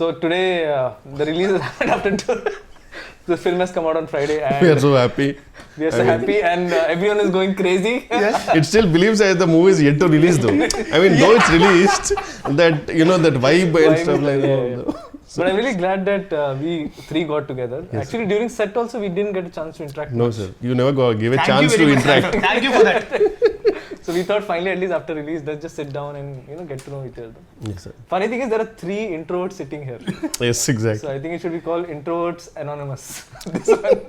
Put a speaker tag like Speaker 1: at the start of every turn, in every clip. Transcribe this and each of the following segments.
Speaker 1: So today, the release has happened after 2. The film has come out on Friday, and
Speaker 2: we are so happy.
Speaker 1: We are so happy, and everyone is going crazy.
Speaker 2: Yeah. It still believes that the movie is yet to release, though. I mean, though it's released, that that vibe and stuff like that.
Speaker 1: But I'm really glad that we 3 got together. Yes. Actually, during set also, we didn't get a chance to interact.
Speaker 2: No,
Speaker 1: much.
Speaker 2: Sir. You never give a chance to interact.
Speaker 1: Thank you for that. So we thought finally, at least after release, let's just sit down and get to know each other.
Speaker 2: Yes, sir.
Speaker 1: Funny thing is, there are 3 introverts sitting here.
Speaker 2: Yes, exactly.
Speaker 1: So I think it should be called Introverts Anonymous. This one.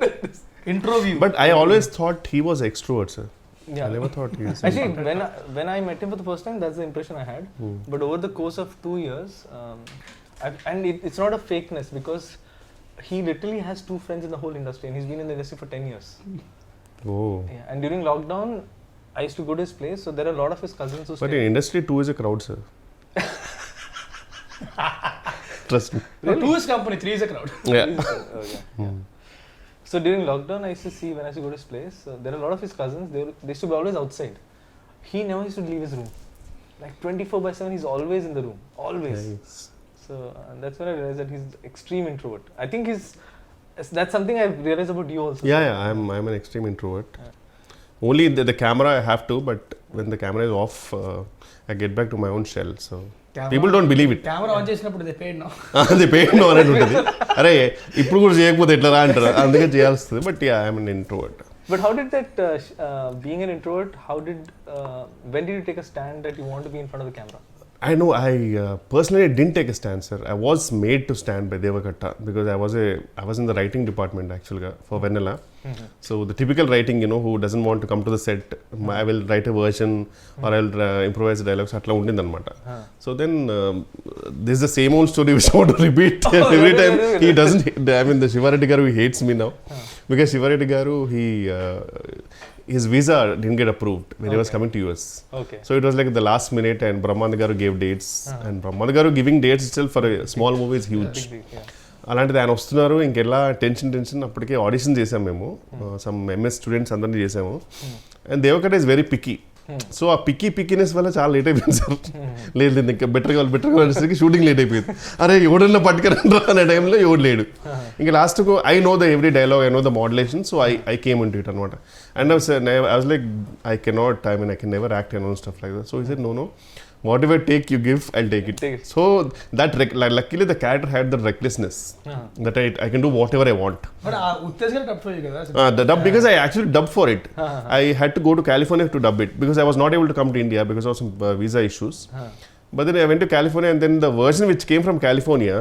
Speaker 1: Intro view.
Speaker 2: But I always thought he was extrovert, sir.
Speaker 1: Yeah.
Speaker 2: I never thought he was.
Speaker 1: Actually, when I met him for the first time, that's the impression I had. But over the course of 2 years, it's not a fakeness, because he literally has 2 friends in the whole industry, and he's been in the industry for 10 years.
Speaker 2: Oh.
Speaker 1: Yeah, and during lockdown, I used to go to his place, so there are a lot of his cousins who stay.
Speaker 2: But in industry, 2 is a crowd, sir. Trust me.
Speaker 3: Really? 2 is company, 3 is a crowd.
Speaker 2: Yeah.
Speaker 1: Yeah. So during lockdown, I used to see, when I used to go to his place, there are a lot of his cousins, they used to be always outside. He never used to leave his room. Like 24/7, he's always in the room. Always. Nice. So that's when I realized that he's extreme introvert. I think that's something I've realized about you also.
Speaker 2: Yeah, I'm an extreme introvert. Yeah. Only the camera I have to, but when the camera is off, I get back to my own shell. So people don't believe it.
Speaker 3: Camera on chesinapudu they paid no.
Speaker 2: They paid no అని ఉంటుంది. అరే ఇప్పుడు కూడా చేయకపోతే ఎట్లా రా అంటారు. అందుకే చేయాల్సింది. But yeah, I'm an introvert.
Speaker 1: But how did that being an introvert? When did you take a stand that you want to be in front of the camera?
Speaker 2: I know. I personally didn't take a stand, sir. I was made to stand by Devakatta because I was in the writing department actually for Vennela. Mm-hmm. So the typical writing, who doesn't want to come to the set, I will write a version or I'll improvise the dialogues. Atla undindi anamata. So then this is the same old story which I want to repeat every time. He doesn't. I mean, the Shivareddy garu, he hates me now because Shivareddy garu, his visa didn't get approved when he was coming to US.
Speaker 1: Okay.
Speaker 2: So it was like the last minute, and Brahmanda garu gave dates, and Brahmanda garu giving dates itself for a small movie is huge. అలాంటిది ఆయన వస్తున్నారు, ఇంకెలా tension అప్పటికే audition చేసాము మేము, some MS students అందరినీ చేసాము. And Devakatta is very picky. So ఆ పిక్కీనెస్ వల్ల చాలా లేట్ అయిపోయింది సార్. లేదు ఇంకా బెటర్ కావాలి అనేసరికి షూటింగ్ లేట్ అయిపోయింది. అరే ఎవడన్నా పట్టుకురండ్రా అనే టైంలో ఎవడు లేడు. ఇంకా లాస్ట్కు I know the every dialogue, I know the modulation, so I came into ఇట్ అనమాట. And I was like I cannot, I mean I can never act and stuff like that. So he said no whatever take you give, I'll take it. So that luckily the character had the recklessness that I can do whatever I want.
Speaker 3: But Uttesgar dubbed for you kada?
Speaker 2: The dub, because I actually dubbed for it. I had to go to California to dub it because I was not able to come to India because of some visa issues. But then I went to California, and then the version which came from California,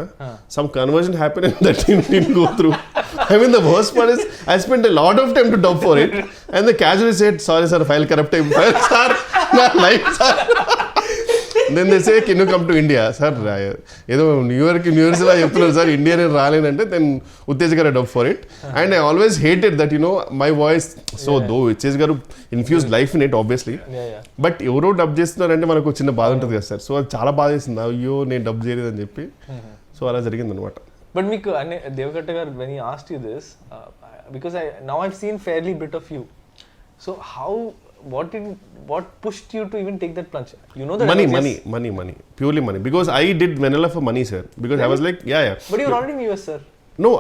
Speaker 2: some conversion happened and that didn't go through. I mean, the worst part is I spent a lot of time to dub for it, and the casually said, sorry sir, file corrupted. Sir, my life, sir. Then they say, can you come to India? Sir, ఏదో new years లా చెప్తున్నారు sir, India నేను రాలేనంటే then Uttej garu dub for it. And I always hated that my voice. So though Uttej garu infuse life in it obviously, but ఎవరో dub చేస్తున్నారంటే మనకు చిన్న బాధ ఉంటుంది కదా సార్. సో అది చాలా బాధ వేసింది, అయ్యో నేను డబ్ చేయలేదని చెప్పి. సో అలా జరిగింది అనమాట.
Speaker 1: బట్ మీకు దేవకట్ట గారు, when he asked you this, because now I've seen fairly bit of you, so what pushed you to even take that plunge? You know that
Speaker 2: money, purely money, because I did Vennela for money, sir, because really? I was like, yeah.
Speaker 1: But you were already in US, sir.
Speaker 2: No,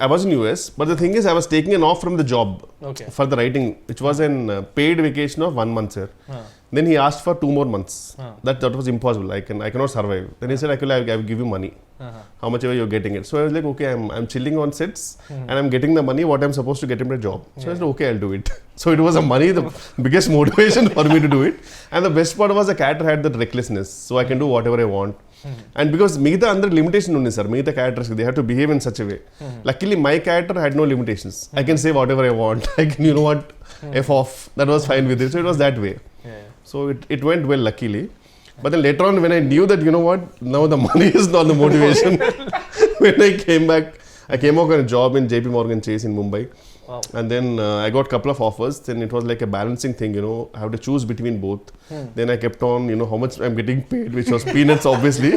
Speaker 2: I was in US, but the thing is I was taking an off from the job for the writing, which was a paid vacation of 1 month, sir. Then he asked for 2 more months. That was impossible. I cannot survive. Then he said, I will give you money. How much ever you're getting it. So I was like, okay, I'm chilling on sets and I'm getting the money what I'm supposed to get in my job. So I said, okay, I'll do it. So it was the biggest motivation for me to do it. And the best part was the character had that recklessness. So I can do whatever I want. And because Meeta under limitation undi sir, Meeta characters they have to behave in such a way. Luckily my character had no limitations. I can say whatever I want. I can, F off. That was fine with it. So it was that way. So it went well, luckily. But then later on, when I knew that, now the money is not the motivation. When I came back, I came out on a job in JP Morgan Chase in Mumbai. Wow. And then I got a couple of offers. Then it was like a balancing thing, I have to choose between both. Then I kept on, how much I'm getting paid, which was peanuts, obviously.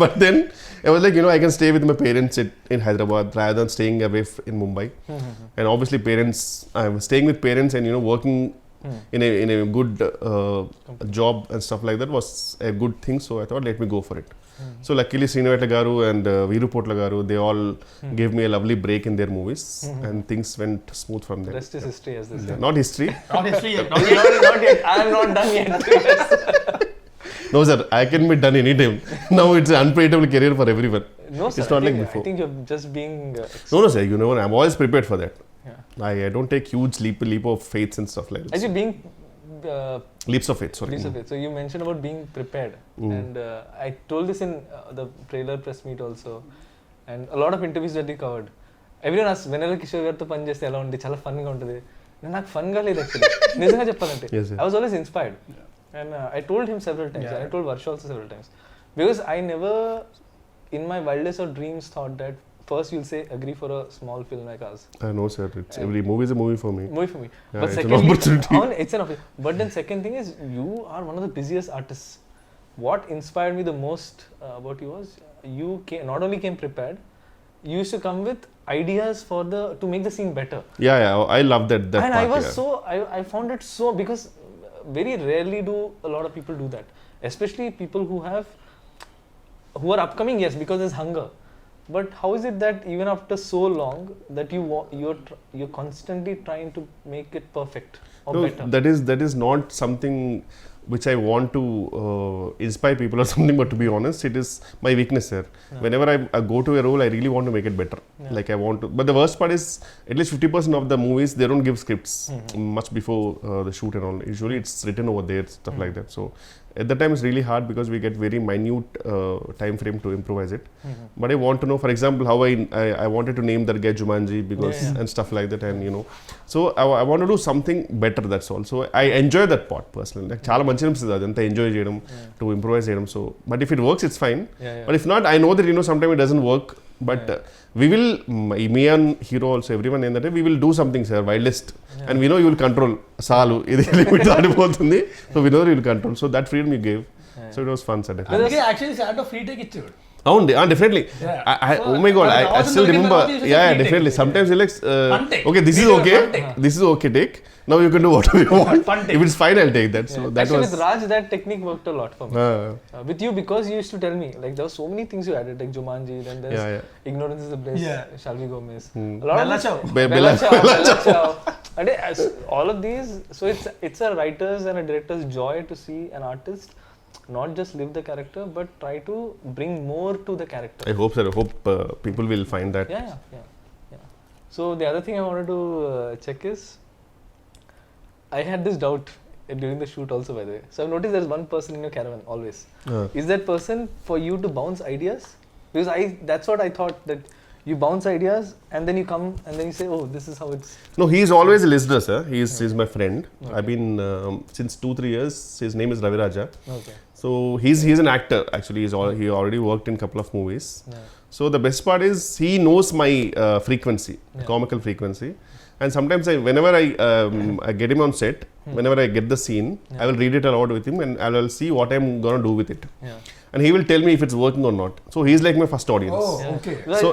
Speaker 2: But then I was like, I can stay with my parents in Hyderabad rather than staying away in Mumbai. And obviously I was staying with parents and, working in a good job and stuff like that was a good thing. So I thought, let me go for it. So luckily Sriniveta garu and Veeru Potla garu, they all gave me a lovely break in their movies, and things went smooth from there.
Speaker 1: Rest is history, as they say.
Speaker 2: Not history.
Speaker 3: Not history yet.
Speaker 1: Not yet. I am not done yet.
Speaker 2: No sir, I can be done anytime. Now it's an unpredictable career for everyone.
Speaker 1: No, sir.
Speaker 2: It's not like before.
Speaker 1: I think you're just being.
Speaker 2: No sir, you know, I'm always prepared for that.
Speaker 1: Yeah.
Speaker 2: I don't take huge leap of faith and stuff like that.
Speaker 1: Actually, being.
Speaker 2: Leaps of faith, sorry.
Speaker 1: Leaps of faith. So you mentioned about being prepared, and I told this in the trailer press meet also, and a lot of interviews that we covered. Everyone asked, Vennela Kishore గారితో పని చేస్తే ఎలా ఉంది, చాలా ఫన్గా ఉంటుంది. నాకు ఫన్గా లేదు actually, నిజంగా చెప్పాలంటే. I was always inspired, and I told him several times, and I told Varsha also several times, because I never in my wildest of dreams thought that first you'll say agree for a small film like us.
Speaker 2: I know sir, it's every movie is a movie for me. Yeah,
Speaker 1: But
Speaker 2: it's
Speaker 1: secondly,
Speaker 2: an opportunity.
Speaker 1: It's an opportunity. But then second thing is, you are one of the busiest artists. What inspired me the most about you was, you not only came prepared, you used to come with ideas for to make the scene better.
Speaker 2: Yeah, I love that
Speaker 1: and
Speaker 2: part.
Speaker 1: I was I found it so, because very rarely do a lot of people do that, especially people who are upcoming, yes, because there's hunger. But how is it that even after so long that you're constantly trying to make it perfect or better?
Speaker 2: That is not something which I want to inspire people or something, but to be honest, it is my weakness here. Whenever I go to a role, I really want to make it better. Like I want to, but the worst part is, at least 50% of the movies, they don't give scripts much before the shoot and all. Usually it's written over there, stuff like that. So at that time it's really hard, because we get very minute time frame to improvise it. But I want to know, for example, how I wanted to name that guy Jumanji, because and stuff like that, and you know, so I want to do something better, that's all. So I enjoy that part personally. Like chaala manchi anisthadi adantha enjoy cheyadam, to improvise cheyadam. So but if it works, it's fine. But if not, I know that, you know, sometimes it doesn't work, but we will, me and hero also, everyone in that, we will do something, sir, wildest, and we know you will control salu idi limit దాటిపోతుంది, so we know that you will control. So that freedom you gave, so it was fun, sir.
Speaker 3: అందుకే actually sir free take ఇచ్చాడు.
Speaker 2: Definitely. Oh my god, I still remember. Yeah, definitely. Sometimes you like, okay, this is okay. This is okay, take. Now you can do whatever you want. If it's fine, I'll take that. So that
Speaker 1: actually,
Speaker 2: was.
Speaker 1: with Raj, that technique worked a lot for me. With you, because you used to tell me, like, there were so many things you added, like Jumanji, then there's Ignorance is the Bliss, Shall We Go Miss. A lot
Speaker 3: Bella
Speaker 1: of
Speaker 3: Ciao.
Speaker 1: Bella Ciao. And all of these, so it's a writer's and a director's joy to see an artist not just live the character, but try to bring more to the character.
Speaker 2: I hope, sir. I hope people will find that.
Speaker 1: Yeah. So the other thing I wanted to check is, I had this doubt during the shoot also, by the way. So I've noticed there's one person in your caravan always. Is that person for you to bounce ideas? Because that's what I thought, that you bounce ideas and then you come and then you say, oh, this is how it's.
Speaker 2: No, he's always a listener, sir. He's my friend. Okay. I've been since 2-3 years. His name is Ravi Raja.
Speaker 1: Okay.
Speaker 2: So he's an actor actually. He already worked in a couple of movies. So the best part is, he knows my frequency, comical frequency. And sometimes whenever I get him on set, whenever I get the scene, I will read it aloud with him, and I will see what I'm gonna do with it. And he will tell me if it's working or not. So he's like my first audience.
Speaker 3: Oh, okay.
Speaker 2: So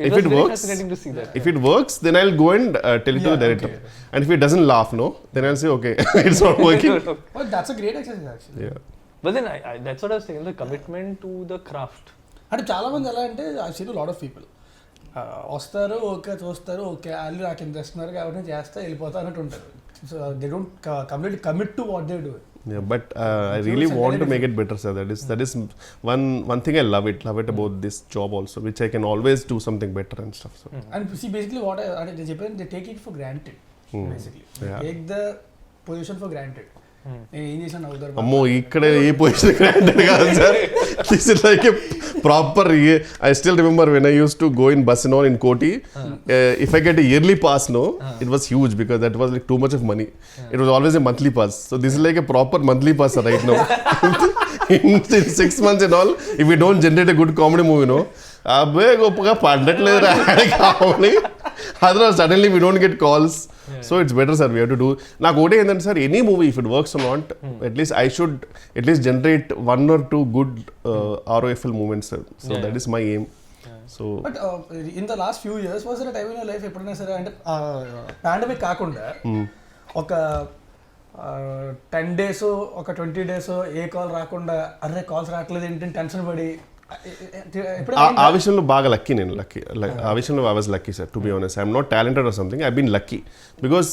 Speaker 2: if it works,
Speaker 1: fascinating to see that.
Speaker 2: If it works, then I'll go and tell it to the director. Okay. And if it doesn't laugh, no, then I'll say, okay, it's not working.
Speaker 3: Well, that's a great exercise actually.
Speaker 2: Yeah.
Speaker 1: But then that's what I was saying, the commitment to the craft.
Speaker 3: అంటే చాలా మంది ఎలా అంటే, I seen lot of people వస్తారు, okay చూస్తారు, okay వాళ్ళు నాకు ఇంత ఇస్తున్నారు కాబట్టి నేను చేస్తా వెళ్ళిపోతా అన్నట్టు ఉంటారు. So they don't completely commit to what they do.
Speaker 2: Yeah, but I really want to make it better, sir. That is one thing I love it about this job also, which I can always do something better and stuff. So.
Speaker 3: And see, basically what they చెప్పారు, they take it for granted. Basically, take the position for granted. నేను ఏం చేశాను అవుతారు.
Speaker 2: అమ్మో, ఇక్కడ ఏ position granted కాదు sir. This is like a proper. I still remember when I used to go in bus and all in Koti. If I get a yearly pass, it was huge, because that was like too much of money. It was always a monthly pass. So this is like a proper monthly pass right now. In 6 months and all, if we don't generate a good comedy movie, అబ్బే గొప్పగా పడట్లేదు కావాలి. Otherwise suddenly we don't get calls. So it's better, sir. We have to do. నాకు ఒకటే ఏంటంటే, sir, any movie, if it works or not, at least I should at least generate 1 or 2 good ROFL moments, sir. So that is my aim. So
Speaker 3: but in the last few years, was there a time in your life ఎప్పుడైనా సరే, అంటే pandemic కాకుండా ఒక 10 days ఒక 20 days ఏ call రాకుండా, అరే calls రావట్లేదు ఏంటంటే టెన్షన్ పడి
Speaker 2: ఆ విషయంలో బాగా లక్కీ నేను ఆ విషయంలో I was lucky sir to be honest I'm not talented or something I been lucky because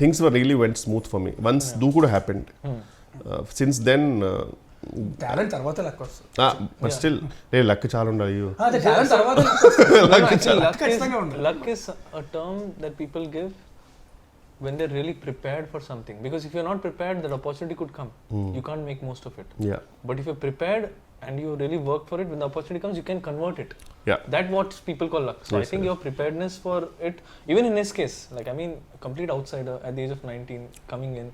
Speaker 2: things were really went smooth for me once Dookudu happened since then
Speaker 3: talent తర్వాత లక్ వస్తుంది
Speaker 2: but still luck చాలా ఉండాలి
Speaker 3: talent తర్వాత
Speaker 1: luck is a term that people give when they're really prepared for something, because if you're not prepared, that opportunity could come. You can't make most of it.
Speaker 2: Yeah.
Speaker 1: But if you're prepared and you really work for it, when the opportunity comes, you can convert it.
Speaker 2: Yeah.
Speaker 1: That's what people call luck. So
Speaker 2: Yes,
Speaker 1: I think your preparedness for it, even in his case, like I mean, a complete outsider at the age of 19, coming in,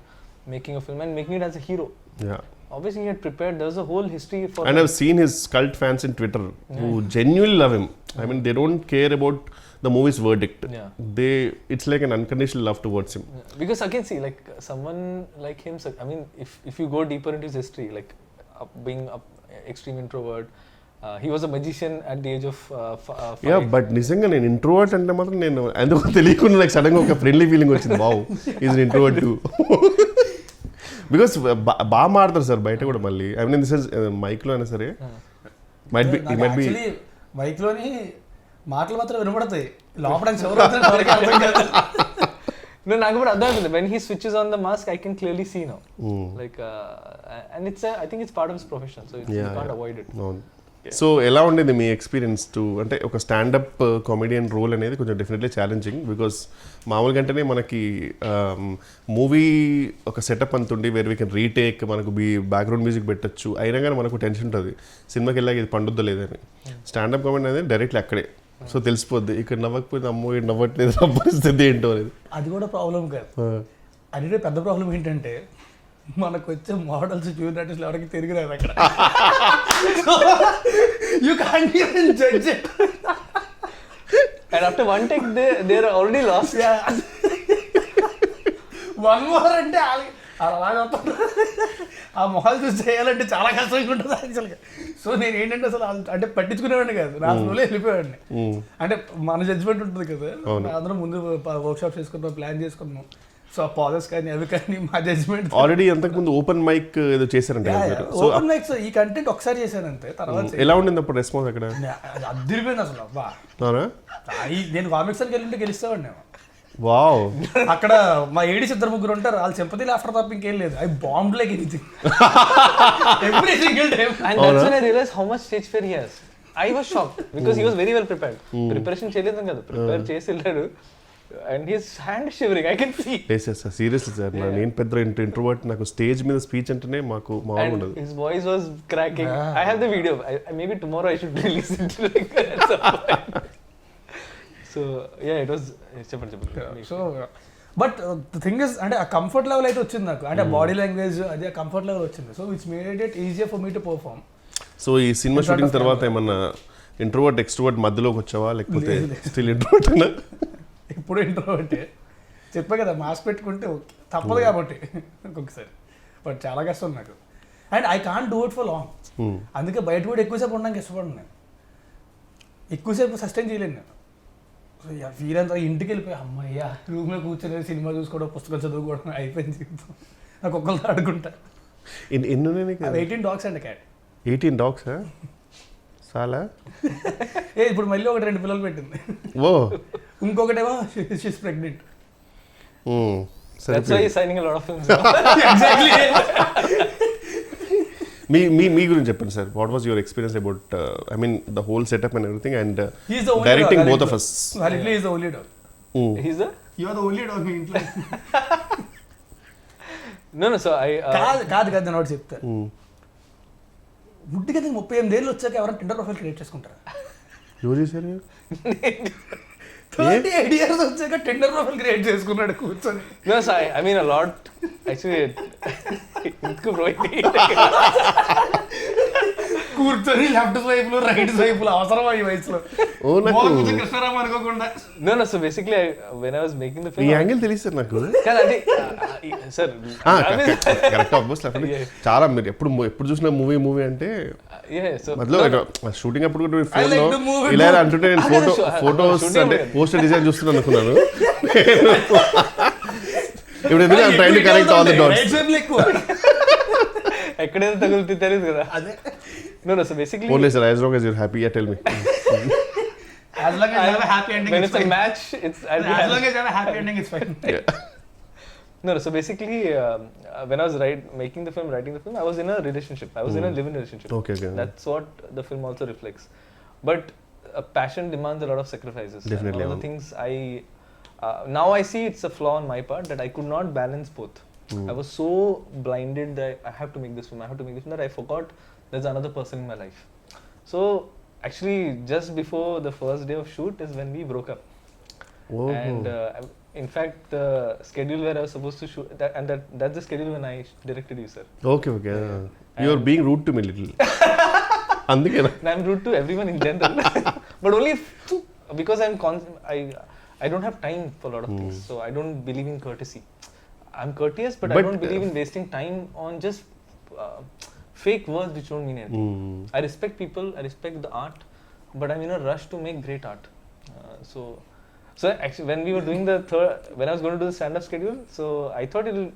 Speaker 1: making a film and making it as a hero.
Speaker 2: Yeah.
Speaker 1: Obviously he had prepared. There's a whole history for
Speaker 2: and I've seen his cult fans in Twitter who genuinely love him. I mean, they don't care about the movie's verdict. It's like an unconditional love towards him.
Speaker 1: Because again, see, like someone like him, I mean, if you go deeper into his history, like being an extreme introvert, he was a magician at the age of 5.
Speaker 2: Yeah, but నిజంగా నేను introvert అంటే మాత్రం నేను ఎందుకో తెలియకుండా నాకు సడన్గా ఒక ఫ్రెండ్లీ ఫీలింగ్ వచ్చింది. Wow, is an introvert two. Because బాగా మారుతారు సార్ బయట కూడా మళ్ళీ. ఐ మీన్ దిస్ ఇస్ మైక్లో అయినా సరే మైట్ బి
Speaker 3: మైక్లోని మాటలు మాత్రం వినపడతాయి, లోపల
Speaker 1: No, నాకు కూడా అర్థం అవుతుంది. When he switches on the mask, I can clearly see now. Like, and I think it's part of his profession, so you can't avoid it.
Speaker 2: So ఎలా ఉండేది మీ ఎక్స్పీరియన్స్ టు అంటే ఒక స్టాండప్ కామెడియన్ రోల్ అనేది కొంచెం definitely challenging. Because మామూలుగా అంటేనే మనకి movie ఒక సెటప్ అంతుండి వేర్ వీ కెన్ రీటేక్, మనకు బ్యాక్గ్రౌండ్ మ్యూజిక్ పెట్టచ్చు, అయినా కానీ మనకు టెన్షన్ ఉంటుంది సినిమాకి వెళ్ళాక ఇది పండుద్దా లేదని. స్టాండప్ కామెడీ అనేది డైరెక్ట్లీ అక్కడే, సో తెలిసిపోద్ది ఇక్కడ నవ్వకపోతే అమ్మో ఇక్కడ నవ్వట్లేదు పరిస్థితి ఏంటో అనేది.
Speaker 3: అది కూడా ప్రాబ్లం కాదు. అది పెద్ద ప్రాబ్లం ఏంటంటే మనకు వచ్చే మోడల్స్ జూనియర్ ఆర్టిస్టులు ఎవరికి తిరిగి రాదు అక్కడ. You can't even judge it.
Speaker 1: And after one take, they're already lost.
Speaker 3: Yeah. One more అంటే అలాగే ఆ మొహాలు చూసి చేయాలంటే చాలా కష్టంగా ఉంటుంది యాక్చువల్గా. సో నేను ఏంటంటే అసలు అంటే పట్టించుకునేవాడిని కాదు, నా ఫ్లోలో వెళ్ళిపోయాడిని. అంటే మన జడ్జ్మెంట్ ఉంటుంది కదా, అందరం ముందు వర్క్షాప్ చేసుకున్నాం, ప్లాన్ చేసుకున్నాం. సో పాజెస్ కానీ అవి కానీ మా జడ్జ్మెంట్.
Speaker 2: ఆల్రెడీ అంతకుముందు ఓపెన్ మైక్ ఏదో చేశారంటే
Speaker 3: ఓపెన్ మైక్స్ ఈ కంటెంట్ ఒకసారి చేశానంతే. తర్వాత
Speaker 2: ఎలా ఉండింది అప్పుడు రెస్పాన్స్ అక్కడ?
Speaker 3: అదిరిపోయింది అసలు. అబ్బా, నేను కామిక్స్ అని వెళ్ళింటే గెలుస్తామండి.
Speaker 2: వావ్,
Speaker 3: అక్కడ మా ఏడీస్ 2-3 ఉంటారు, వాళ్ళు సింపతి లాఫ్టర్ తప్ప ఇంకేం లేదు. అవి bomb like anything every single time.
Speaker 1: And that's when I realized how much stage fear he has. I was shocked because he was very well prepared. Preparation చేయలేదు కదా, ప్రిపేర్ చేసి వెళ్ళాడు. And his hand shivering, I can see.
Speaker 2: Yes, yes, seriously sir, నేను పెద్ద introvert, నాకు stage మీద speech అంటేనే మాకు మామూలు ఉండదు.
Speaker 1: His voice was cracking. I have the video. Maybe tomorrow I should release it. So yeah, it was చెప్పండి.
Speaker 3: So but the thing is అంటే ఆ కంఫర్ట్ లెవెల్ అయితే వచ్చింది నాకు, అంటే బాడీ లాంగ్వేజ్ అది ఆ కంఫర్ట్ లెవెల్ వచ్చింది. So which made it easier for me to perform.
Speaker 2: So ఈ సినిమా షూటింగ్ తర్వాత ఏమన్నా ఇంట్రోవర్ట్ ఎక్స్ట్రోవర్ట్ మధ్యలోకి వచ్చావా, లేకపోతే స్టిల్ ఇంట్రోవర్ట్ అయినా?
Speaker 3: ఇప్పుడు ఇంట్రోవర్టే, చెప్పా కదా మాస్క్ పెట్టుకుంటే ఓకే తప్పదు కాబట్టి ఒక్కొక్కసారి, బట్ చాలా కష్టం నాకు. And I can't do it for long. అందుకే బయట కూడా ఎక్కువసేపు ఉండడానికి ఇష్టపడను నేను, ఎక్కువసేపు సస్టైన్ చేయలేను నేను. సో వీరంతా ఇంటికి వెళ్ళిపోయి అమ్మయ్య రూమ్లో కూర్చొని సినిమా చూసుకోవడం, పుస్తకాలు చదువుకోవడం అయిపోయింది జీవితం. నాకు ఒక్కరితో ఆడుకుంటా. 18 dogs అండ్ క్యాట్.
Speaker 2: 18 dogs చాలా
Speaker 3: ఇప్పుడు మళ్ళీ 2 పిల్లలు పెట్టింది.
Speaker 2: ఓ,
Speaker 3: ఇంకొకటేమో she's pregnant.
Speaker 1: That's why he's signing a lot of films.
Speaker 3: Exactly.
Speaker 2: మీ గురించి చెప్పండి సార్. What was your experience about I mean the whole setup and everything and directing both of us?
Speaker 3: Validly is the only dog.
Speaker 1: He's the?
Speaker 3: You are the only dog మీ ఇంట్లో.
Speaker 1: No, so I
Speaker 3: కాదు నేను ఒకటి చెప్తా. ముట్టిగా 38 ఏళ్ళు వచ్చాక ఎవరైనా Tinder profile create చేసుకుంటారా?
Speaker 2: ఎవరు చేశారు?
Speaker 3: 38 years వచ్చాక టిండర్ ప్రొఫైల్ క్రియేట్ చేసుకున్నాడు కూర్చొని.
Speaker 1: No, so I mean a lot actually.
Speaker 3: కూర్చొని లెఫ్ట్ స్వైపులు రైట్ స్వైపులు అవసరమా ఈ వయసులో? కృష్ణరామ అనుకోకుండా.
Speaker 1: No, so basically when I was making the film,
Speaker 2: ఈ యాంగిల్ తెలుసు సార్ నాకు.
Speaker 1: కాదండి సార్,
Speaker 2: కరెక్ట్ ఆబ్వియస్. చాలా మీరు ఎప్పుడు చూసిన మూవీ అంటే మధ్యలో షూటింగ్ అప్పుడు కూడా ఫోన్ లో ఇలా అంటుంటే నేను ఫోటోస్ అంటే పోస్టర్ డిజైన్ చూస్తున్నాను అనుకున్నాను. ఇప్పుడు ఎందుకు I'm trying to connect all the dots.
Speaker 1: ఎక్కడైనా తగులుతుంది తెలియదు కదా.
Speaker 3: అదే
Speaker 1: No, so basically,
Speaker 2: Only sir, as long as you're happy, yeah, tell me.
Speaker 3: As long as you have a happy ending,
Speaker 1: when
Speaker 3: it's
Speaker 1: it's a
Speaker 3: fine.
Speaker 1: match, I'll be
Speaker 3: As
Speaker 1: happy.
Speaker 3: long as you have a happy ending, it's fine.
Speaker 1: No, so basically, when I was writing the film, I was in a relationship. I was in a live-in relationship.
Speaker 2: Okay.
Speaker 1: That's what the film also reflects. But passion demands a lot of sacrifices.
Speaker 2: Definitely.
Speaker 1: And one of the things now I see it's a flaw on my part that I could not balance both. I was so blinded that I have to make this film, that I forgot there's another person in my life. So actually, just before the first day of shoot is when we broke up.
Speaker 2: Oh.
Speaker 1: And in fact, the schedule where I was supposed to shoot, that's the schedule when I directed you, sir.
Speaker 2: Okay. You are being rude to me little. Andukena.
Speaker 1: And I'm rude to everyone in general, but only because I don't have time for a lot of things, so I don't believe in courtesy. I'm courteous, but I don't believe in wasting time on just fake words which don't mean anything. I respect people, I respect the art, but I'm in a rush to make great art. So actually, when we were doing when I was going to do the stand-up schedule, so I thought it'll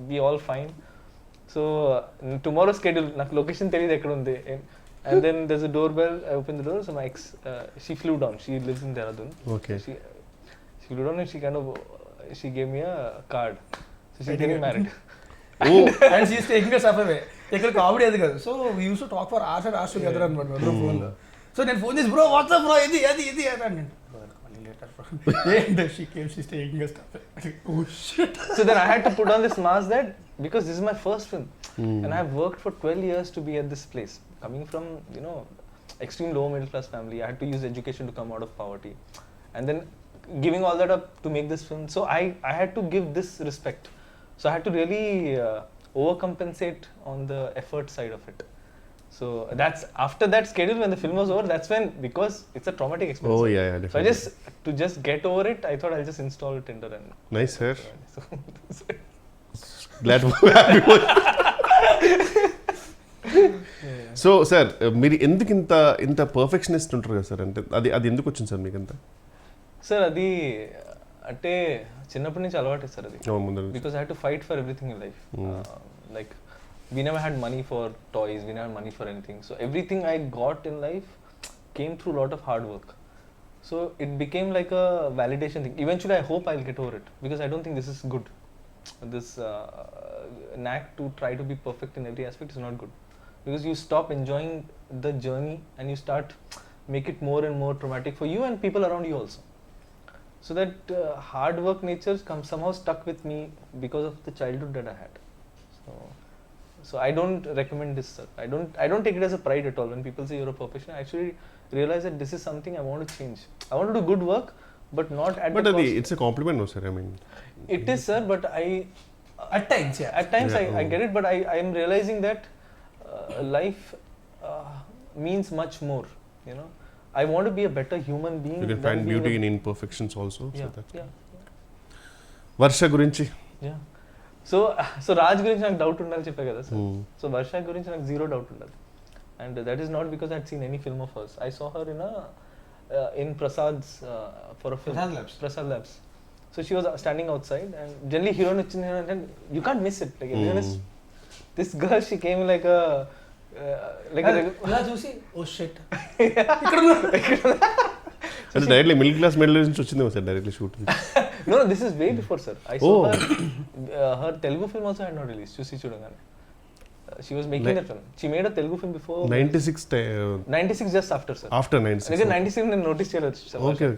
Speaker 1: be all fine. So tomorrow's schedule, నాకు location తెలియదు ఎక్కడ ఉంది. And then there's a doorbell. I opened the door. So my ex, she flew down. She lives in Dehradun.
Speaker 2: Okay.
Speaker 1: She flew down and she gave me a card. So she's getting married.
Speaker 2: Oh.
Speaker 3: And she's taking us up away. ఇక్కడ comedy అది కాదు. So we use to talk for hours and hours together అనమాట ఫోన్లో. So నేను phone చేసి bro WhatsApp bro ఇది అని and she came, she's taking us stuff. Oh shit.
Speaker 1: So then I had to put on this mask that because this is my first film and I have worked for 12 years to be at this place. Coming from, extreme low middle class family, I had to use education to come out of poverty. And then giving all that up to make this film. So I had to give this respect. So I had to really overcompensate on the effort side of it. So that's after that schedule when the film was over, that's when, because it's a traumatic experience.
Speaker 2: Oh yeah, definitely.
Speaker 1: So to just get over it, I thought I'll just install Tinder and
Speaker 2: Nice, sir.
Speaker 1: so
Speaker 2: Glad to be happy. So sir మీరు ఎందుకు ఇంత perfectionist ఉంటారు కదా sir, అంటే అది ఎందుకు వచ్చింది sir మీకు అంతా?
Speaker 1: సార్ అది అంటే చిన్నప్పటి నుంచి అలవాటు సార్ అది. Because I had to fight for everything in life. Like we never had money for toys, we never had money for anything, so everything I got in life came through a lot of hard work. So it became like a validation thing. Eventually I hope I'll get over it, because I don't think this is good. This knack to try to be perfect in every aspect is not good, because you stop enjoying the journey and you start make it more and more traumatic for you and people around you also. So that hard work nature somehow stuck with me because of the childhood that I had. So I don't recommend this, sir. I don't take it as a pride at all when people say you're a perfectionist. I actually realize that this is something I want to change. I want to do good work, but not at the cost.
Speaker 2: It's a compliment, no sir, I mean.
Speaker 1: It is, sir, but
Speaker 3: at times
Speaker 1: I get it, but I am realizing that life means much more, I want to be a better human being.
Speaker 2: You can find beauty in imperfections also.
Speaker 1: Yeah.
Speaker 2: Varsha gurinchi.
Speaker 1: Yeah. So Raj గురించి నాకు doubt ఉండాలి చెప్పా కదా sir. So Varsha గురించి నాకు zero doubt ఉండదు. And that is not because I had seen any film of hers. I saw her in Prasad's for a film. Prasad Labs. So she was standing outside and generally heroine వచ్చింది and you can't miss it. Like everyone is, this girl, she came like a
Speaker 3: ఇలా చూసి oh shit
Speaker 2: అంటే directly middle class medal నుంచి వచ్చిందేమో sir directly shoot.
Speaker 1: No, this is way before, sir. I saw her Telugu film also had not released. Chusi Chudangane. She was making that film. She made a Telugu film before 96 just after, sir.
Speaker 2: After 96.
Speaker 1: Again 96 I noticed her.
Speaker 2: Okay.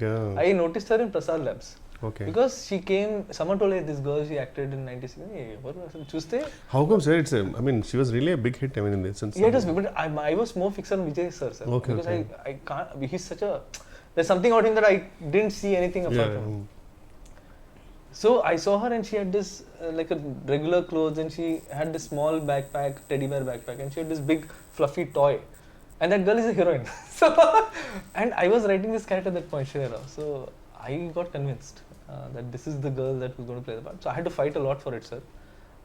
Speaker 1: I noticed her in Prasad Labs.
Speaker 2: Okay.
Speaker 1: Because she came, someone told her this girl, she acted in 96. Hey, what was it? Chuste?
Speaker 2: How come, sir? I mean, she was really a big hit. I mean, in the sense.
Speaker 1: Yeah, it was, but I was more fixed on Vijay sir.
Speaker 2: Okay.
Speaker 1: Because I can't. He's such a. There's something about him that I didn't see anything apart from. So I saw her and she had this like a regular clothes and she had this small backpack, teddy bear backpack, and she had this big fluffy toy. And that girl is a heroine. So, and I was writing this character at that point, Shreya. So I got convinced that this is the girl that was going to play the part. So I had to fight a lot for it, sir.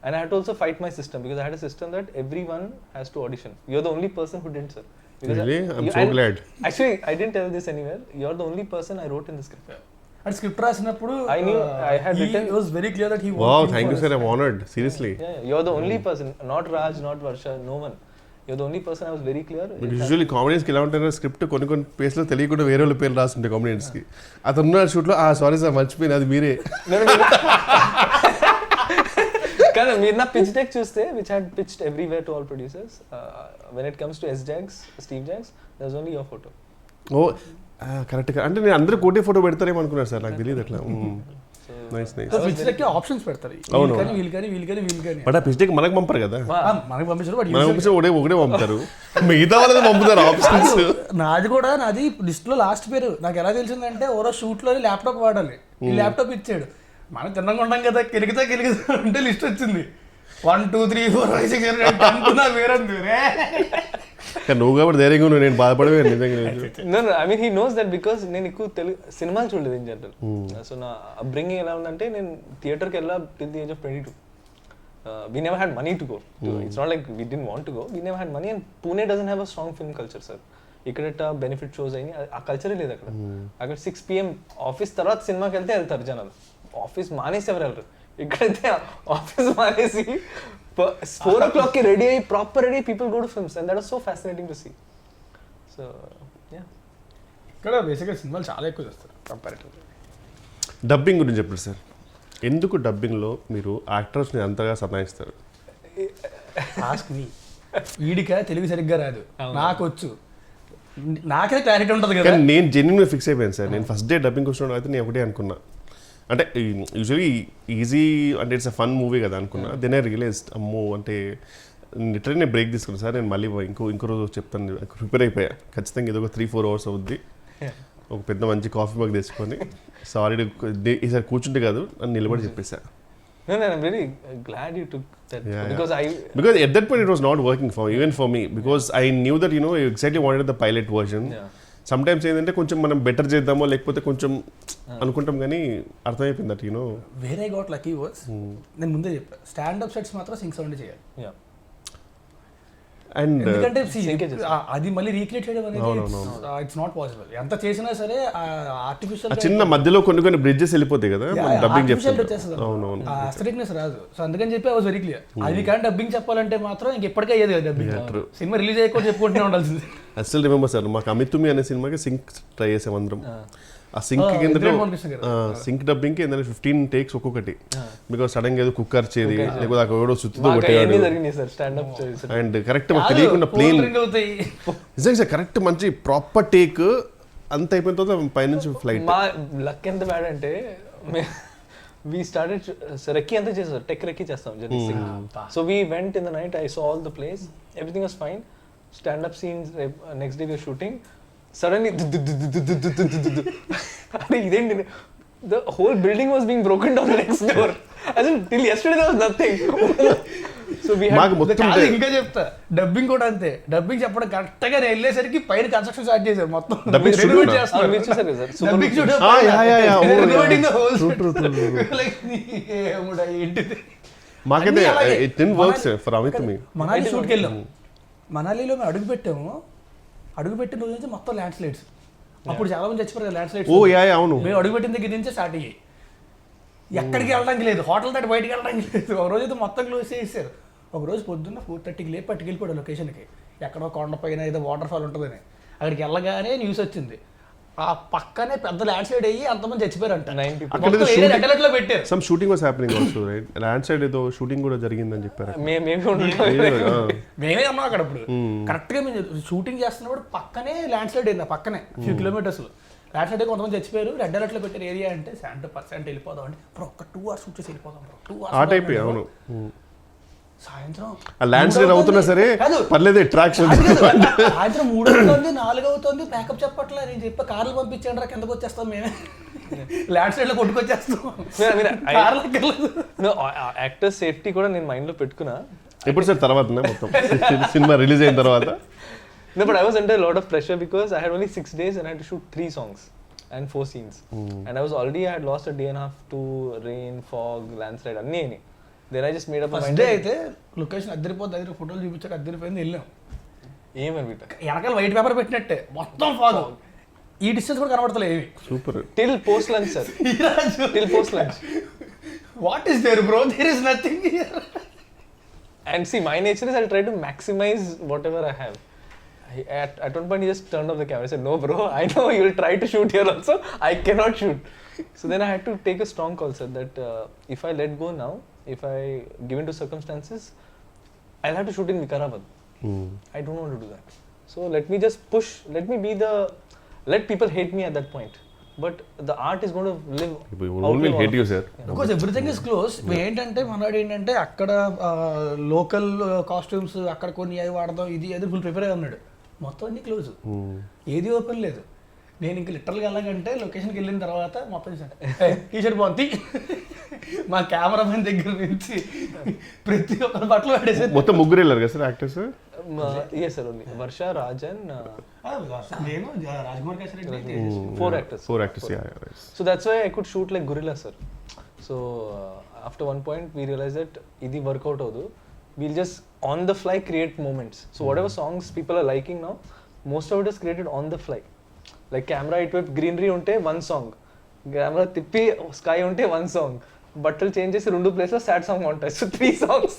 Speaker 1: And I had to also fight my system, because I had a system that everyone has to audition. You're the only person who didn't, sir. Because
Speaker 2: really? I'm so glad.
Speaker 1: Actually, I didn't tell this anywhere. You're the only person I wrote in the script.
Speaker 3: And script రాసినప్పుడు
Speaker 1: I knew I had written.
Speaker 3: It was very clear that he
Speaker 2: Wow, thank you, sir. I'm honored. Seriously.
Speaker 1: Yeah, you're the only person. Not Raj, not Varsha, no one. you're the only person I was very clear.
Speaker 2: Usually కామెడియన్స్కి ఎలా ఉంటారు script కొన్ని ప్లేస్లో తెలియకుండా వేరే వాళ్ళ పేర్లు రాస్తుంటాయి కామెడియన్స్కి. అతను ఉన్న షూట్లో సారీ సార్ మర్చిపోయింది అది మీరే.
Speaker 1: కానీ మీరు నా పిచ్ డెక్ చూస్తే which had pitched everywhere to all producers, when it comes to Steve Jobs there was only your photo.
Speaker 2: ఓ కరెక్ట్గా, అంటే నేను అందరూ కోటే ఫోటో పెడతారేమో అనుకున్నాను సార్, నాకు తెలియదు అట్లా. Nice nice.
Speaker 3: ఆప్షన్స్ పెడతారు,
Speaker 2: బట్ ఆ పిచ్డెక్ మనకు పంపరు కదా,
Speaker 3: మనకి పంపించారు,
Speaker 2: మనకు పంపించారు ఒకటే పంపుతారు, మిగతా వాళ్ళది పంపుతారు ఆప్షన్స్.
Speaker 3: నాది లిస్ట్ లో లాస్ట్ పేరు నాకు ఎలా తెలిసిందంటే ఓరో షూట్ లో ల్యాప్టాప్ వాడాలి, ఈ ల్యాప్టాప్ ఇచ్చాడు, మనం తిన్నగా ఉంటాం కదా, కెలిగితే అంటే లిస్ట్ వచ్చింది 1 2 3 4 5 6 7 8 అనుకున్నా వేరంది.
Speaker 2: నువ్వు కాబట్టి ధైర్యంగా నువ్వు, నేను బాధపడవే నిజంగా.
Speaker 1: I mean he knows that because నేను ఎక్కువ తెలుగు సినిమాలు చూడలేదు ఇన్ జనరల్. సో నా అప్బ్రింగింగ్ ఎలా ఉందంటే నేను థియేటర్కి వెళ్ళా till the age of 22. We never had money to go. It's not like we didn't want to go. We never had money, and Pune doesn't have a strong film culture, sir. ఇక్కడ benefit shows అయినాయి, ఆ కల్చరే లేదు అక్కడ. అక్కడ 6 PM office తర్వాత సినిమాకి వెళ్తారు జనాలు, ఆఫీస్ మానేసి ఎవరు వెళ్ళరు. ఇక్కడైతే ఆఫీస్ మానేసి 4 o'clock రెడీ అయ్యి proper ready people go to films, and that was so fascinating to see. So yeah,
Speaker 3: ఇక్కడ బేసిక్గా సినిమాలు చాలా ఎక్కువ చేస్తారు కంపారిటివ్లీ.
Speaker 2: డబ్బింగ్ గురించి చెప్పండి సార్, ఎందుకు డబ్బింగ్లో మీరు యాక్టర్స్ని అంతగా సతాయిస్తారు?
Speaker 3: Ask me. వీడిక తెలుగు సరిగ్గా రాదు, నాకు వచ్చు, నాకే క్లారిటీ ఉంటుంది కదా.
Speaker 2: నేను జెన్యున్గా ఫిక్స్ అయిపోయాను సార్, నేను ఫస్ట్ డే డబ్బింగ్ వచ్చిన అయితే నేను ఒకటే అనుకున్నా, అంటే యూజువలీ ఈజీ అంటే ఇట్స్ అ ఫన్ మూవీ కదా అనుకున్నా. దెన్ ఐ రియలైజ్డ్ అమ్మో అంటే లిటరల్లీ నేను బ్రేక్ తీసుకున్నాను సార్, నేను మళ్ళీ ఇంకో రోజు చెప్తాను, ప్రిపేర్ అయిపోయా ఖచ్చితంగా, ఏదో ఒక 3-4 hours అవుద్ది, ఒక పెద్ద మంచి కాఫీ మగ్ తీసుకొని సారీ ఈసారి కూర్చుంటే కాదు అని నిలబడి చెప్పేసా.
Speaker 1: I'm very glad you took that, because
Speaker 2: at that point it was not working for me because I knew that I exactly wanted the pilot version. Sometimes ఏంటంటే కొంచెం మనం బెటర్ చేద్దామో లేకపోతే కొంచెం అనుకుంటాం, కానీ అర్థమైపోయింది దట్
Speaker 3: వేరే గాట్ లక్కీ వాస్. నేను ముందే చెప్పాను, స్టాండప్ సెట్స్ మాత్రం సింక్ సౌండ్ చేయాలి.
Speaker 2: అండ్
Speaker 3: ఎందుకంటే అది మళ్ళీ రీక్రియేట్ చేయడం అనేది ఇట్స్ నాట్ పాసిబుల్. ఎంత చేసినా సరే ఆర్టిఫిషియల్
Speaker 2: చిన్న మధ్యలో కొన్ని బ్రిడ్జెస్ వెళ్ళిపోతాయి కదా, డబ్బింగ్ చెప్తారు,
Speaker 3: అస్థెటిక్నెస్ రాదు. సో అందుకని చెప్పి ఐ వాస్ వెరీ క్లియర్, అది కానీ డబ్బింగ్ చెప్పాలంటే మాత్రం ఇంక ఎప్పటికే అయ్యేది కదా డబ్బింగ్. సినిమా రిలీజ్ అయ్యకుండా చెప్పుకుంటూనే ఉండాల్సింది.
Speaker 2: ఐ స్టిల్ రిమెంబర్ సార్, మాకు అమిత్ తుమ్మి అనే సినిమాకి సింక్ ట్రై చేసాం అందరం. ఆ సింక్ కింద సింక్ డబ్బింగ్ కి 15 takes ఒక్కొక్కటి, బికాస్ సడన్ గా ఏదో కుక్కర్ చేది లేకపోతే అక్కడ ఎవడో సుత్తుతో కొట్టేవాడు, అండ్ కరెక్ట్ మాకు తెలియకుండా ప్లేన్ నిజంగా కరెక్ట్ మంచి ప్రాపర్ టేక్ అంత అయిపోయిన తర్వాత పైనుంచి ఫ్లైట్.
Speaker 1: మా లక్ ఎంత బ్యాడ్ అంటే we started రెక్కి అంతా చేస్తారు, టెక్ రెక్కి చేస్తాం journey. So we went in the night, I saw all the place, everything was fine, stand up scenes, next day we were shooting, suddenly ఇదేంటి, the whole building was being broken down next door, as in till yesterday there was nothing. So we had
Speaker 3: ఇంకా చెప్తా, dubbing కూడా అంతే, dubbing చెప్పడం correct గా వెళ్ళేసరికి పైన construction start చేశారు మొత్తం. మనాలి షూట్కి వెళ్ళాం, మనాలిలో మేము అడుగుపెట్టిన రోజు నుంచి మొత్తం ల్యాండ్ స్లైడ్స్, అప్పుడు చాలా మంది చచ్చిపోయారు ల్యాండ్ స్లైడ్స్. మేము అడుగుపెట్టిన దగ్గర నుంచే స్టార్ట్ అయ్యాయి, ఎక్కడికి వెళ్ళడానికి లేదు, హోటల్ దాటి బయటికి వెళ్ళడానికి లేదు. ఒక రోజు అయితే మొత్తం క్లోజ్ చేసేసారు. ఒక రోజు పొద్దున్న 4:30కి లేపి పట్టుకెళ్ళిపోయాడు లొకేషన్కి, ఎక్కడో కొండ పైన ఏదో వాటర్ ఫాల్ ఉంటుందని. అక్కడికి వెళ్ళగానే న్యూస్ వచ్చింది, ఆ పక్కనే పెద్ద ల్యాండ్ స్లైడ్ అయ్యి అంతమంది చచ్చిపోయారంట.
Speaker 2: పెట్టారు. Some shooting was happening also, right? Land slide ఏదో షూటింగ్ కూడా జరిగిందని చెప్పారు.
Speaker 3: మేమే అన్నాం అక్కడ. అప్పుడు కరెక్ట్ గా మేము షూటింగ్ చేస్తున్నప్పుడు పక్కనే ల్యాండ్ స్లైడ్ అయింది, పక్కనే ఫ్యూ కిలోమీటర్స్ ల్యాండ్ స్లైడ్. కొంతమంది చచ్చిపోయారు. రెడ్ అలర్ట్ లో పెట్టారు ఏరియా అంటే 70% వెళ్ళిపోదాం అంటే, ఒక 2 hours షూట్ చేసి వెళ్ళిపోదాం, 2 hours
Speaker 2: ఆ టైప్. అవును,
Speaker 3: సాయంత్రం
Speaker 2: ల్యాండ్ స్లైడ్ అవుతున్నా సరే పర్లేదు, అట్రాక్షన్.
Speaker 3: సాయంత్రం 3 అవుతుంది, 4 అవుతుంది, ప్యాకప్ చెప్పట్లే. నేను చెప్పా కార్లు పంపించండి రా, కిందకు వచ్చేస్తాం మేమే, ల్యాండ్ స్లైడ్ లో కొట్టుకొచ్చేస్తాం.
Speaker 1: యాక్టర్ సేఫ్టీ కూడా నేను మైండ్ లో పెట్టుకున్నా.
Speaker 2: ఎప్పుడు సార్ తర్వాత మొత్తం సినిమా రిలీజ్ అయిన తర్వాత?
Speaker 1: No, but I was under a lot of pressure because I had only 6 days and I had to shoot 3 songs and 4 scenes. And I had lost a day and a half to rain, fog, landslide, anni. Then I just made up my mind.
Speaker 3: అయితే location అద్దరిపోద్ది, దగ్గర ఫోటోలు చూపించాక అద్దరిపోయింది, వెళ్ళాం.
Speaker 1: ఏమని
Speaker 3: వెనకాల white paper పెట్టినట్టే మొత్తం fog, ఈ distance కూడా కనబడతలేదు ఏమి.
Speaker 2: Super.
Speaker 1: Till post lunch, sir. Till post lunch.
Speaker 3: What is there, bro? There is nothing here.
Speaker 1: And see, my nature is I'll try to maximize whatever I have. At one point, he just turned off the camera. I said, "No, bro. I know you'll try to shoot here also. I cannot shoot." So then I had to take a strong call, sir. That if I let go now, if I give in to circumstances, I'll have to shoot in Vikarabad. I don't want to do that. So let me just push. Let people hate me at that point. But the art is going to live.
Speaker 2: People will hate you, sir.
Speaker 3: Because everything is close. ఏంటంటే మనవాడు ఏంటంటే అక్కడ local costumes అక్కడ కొన్ని అవి వాడదాం, ఇది అది ఫుల్ ప్రిపేర్ అయి ఉన్నాడు. మొత్తం అన్ని క్లోజ్, ఏది ఓపెన్ లేదు. నేను ఇంక లిటరల్గా వెళ్ళాలంటే లొకేషన్కి వెళ్ళిన తర్వాత మొత్తం టీషర్ట్ బాగుంది. మా కెమెరామెన్ దగ్గర నుంచి ప్రతి ఒక్కరి బట్టలు పడేసి
Speaker 2: మొత్తం ముగ్గురు వెళ్ళారు కదా sir actors?
Speaker 1: Yes, sir, only Varsha, Raj and
Speaker 3: నేను Rajkumar Kesari,
Speaker 1: four actors,
Speaker 2: yeah, right.
Speaker 1: So that's why I could shoot like gorilla, sir. So after one point we realized that idi work out avadu, we'll just on the fly create moments. So whatever songs people are liking now, most of it is created on the fly. Like camera itwep greenery unte one song, camera tippi sky unte one song, బట్టలు change చేసి 2 place లో sad song ఉంటాయి. So 3 songs.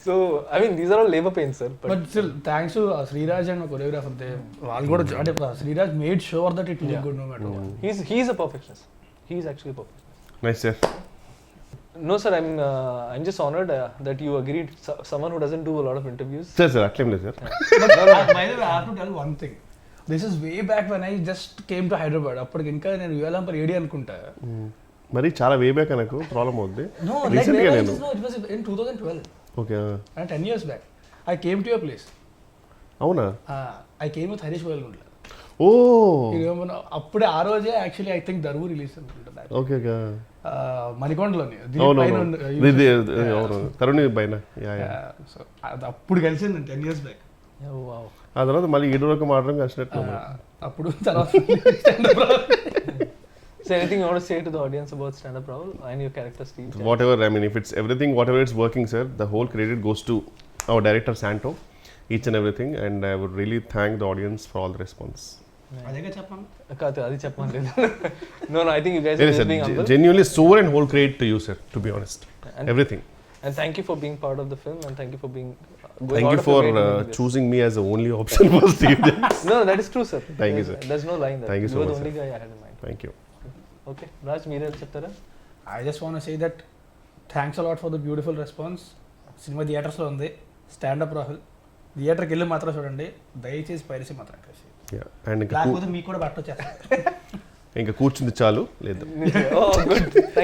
Speaker 1: So I mean these are all labor pains, sir.
Speaker 3: But still thanks to Sriraj and choreographer, వాళ్ళు కూడా అంటే Sriraj made sure that it look good no matter what.
Speaker 1: He's a perfectionist. He's actually a perfectionist.
Speaker 2: Nice, sir.
Speaker 1: No, sir, I'm just honored that you agreed. Someone who doesn't do a lot of interviews.
Speaker 2: Sir, అట్లేం లేదు sir.
Speaker 3: By the way, I have to tell one thing. This is way back when I just came to Hyderabad. అప్పటికి ఇంకా నేను యువలంపర్ AD అనుకుంటా.
Speaker 2: మరి చాలా way back నాకు problem అవుద్ది.
Speaker 3: No, like it was in 2012.
Speaker 2: Okay.
Speaker 3: And 10 years back I came to your place.
Speaker 2: అవునా?
Speaker 3: I came with Harish Boyalgundla.
Speaker 2: ఓ
Speaker 3: అప్పుడే ఆ రోజే actually I think Daruvu release అనుకుంటా.
Speaker 2: Okay okay.
Speaker 3: మణికొండలోని
Speaker 2: తరుణ్ పైన.
Speaker 3: సో అప్పుడు కలిసింది 10 years back.
Speaker 2: ఆ తర్వాత మళ్ళీ ఈడోకి మాట్లాడడం కలిసినట్టు.
Speaker 3: అప్పుడు తర్వాత
Speaker 1: So anything you want to say to the audience about Stand Up Rahul and your character Steve?
Speaker 2: Whatever, I mean, if it's everything, whatever it's working, sir, the whole credit goes to our director Santo, each and everything, and I would really thank the audience for all the response.
Speaker 3: అదేగా చెప్పాను.
Speaker 1: అది చెప్పమని. No, I think you guys are just being humble.
Speaker 2: Genuinely soul and whole credit to you, sir, to be honest.
Speaker 1: And
Speaker 2: everything.
Speaker 1: And thank you for being part of the film, and thank you for being
Speaker 2: thank you for choosing me as the only option for Steve.
Speaker 1: No, that is true, sir.
Speaker 2: Thank you, sir.
Speaker 1: There's no lying there.
Speaker 2: Thank you so much.
Speaker 1: You are the only guy I had in mind.
Speaker 2: Thank you.
Speaker 1: Okay, Raj, మీరే చెప్తారా?
Speaker 3: I just want to say that thanks a lot for the beautiful response. Cinema థియేటర్స్లో ఉంది, stand up Rahul. థియేటర్కి వెళ్ళి మాత్రం చూడండి, దయచేసి piracy మాత్రం కలిసి. లేకపోతే మీకు కూడా బట్ట వచ్చేస్తారు.
Speaker 2: ఇంకా కూర్చుంది చాలు లేదు.
Speaker 1: Oh, good. Thank you.